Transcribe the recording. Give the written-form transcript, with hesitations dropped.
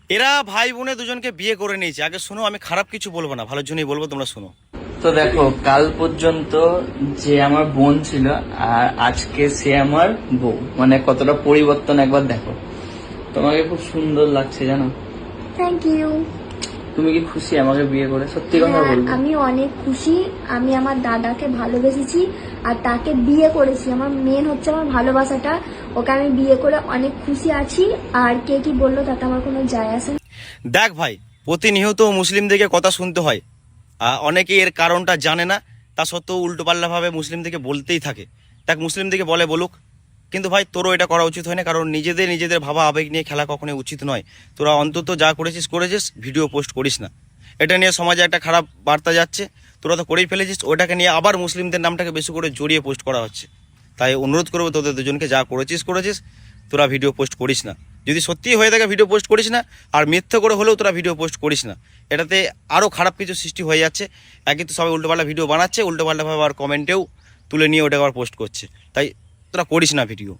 এরা ভাই বোনে দুজনকে বিয়ে করে নিয়েছে। আগে শোনো, আমি খারাপ কিছু বলবো না, ভালোর জন্যই বলবো, তোমরা শোনো। তো দেখো, কাল পর্যন্ত যে আমার বোন ছিল আর আজকে সে আমার বউ, মানে কতটা পরিবর্তন একবার দেখো। তোমাকে খুব সুন্দর লাগছে জানো। Thank you. তুমি কি খুশি আমাকে বিয়ে করে? সত্যি কথা বলবো। আমি অনেক খুশি। আমি আমার দাদাকে ভালোবেসেছি আর তাকে বিয়ে করেছি। আমার মেন হচ্ছে আমার ভালোবাসাটা। ওকে আমি বিয়ে করে অনেক খুশি আছি। আর কে কি বললো তাতে আমার কোনো যায় আসে না। দেখ ভাই, প্রতিনিয়ত মুসলিমদেরকে কথা শুনতে হয়। অনেকে এর কারণটা জানে না, তা সত্ত্বেও উল্টোপাল্টাভাবে মুসলিমদেরকে বলতেই থাকে। দেখ, মুসলিমদেরকে বলে বলুক, কিন্তু ভাই তোরও এটা করা উচিত হয় না, কারণ নিজেদের ভাবা আবেগ নিয়ে খেলা কখনোই উচিত নয়। তোরা অন্তত যা করেছিস, ভিডিও পোস্ট করিস না। এটা নিয়ে সমাজে একটা খারাপ বার্তা যাচ্ছে। তোরা তো করেই ফেলেছিস, ওটাকে নিয়ে আবার মুসলিমদের নামটাকে বেশি করে জড়িয়ে পোস্ট করা হচ্ছে। তাই অনুরোধ করবো তোদের দুজনকে, যা করেছিস, তোরা ভিডিও পোস্ট করিস না। যদি সত্যিই হয়ে থাকে ভিডিও পোস্ট করিস না, আর মিথ্যে করে হলেও তোরা ভিডিও পোস্ট করিস না। এটাতে আরও খারাপ কিছু সৃষ্টি হয়ে যাচ্ছে। একই তো সবাই উল্টোপাল্টা ভিডিও বানাচ্ছে, উল্টোপাল্টাভাবে আর কমেন্টেও তুলে নিয়ে ওটাকে আবার পোস্ট করছে। তাই তোরা করিস না ভিডিও।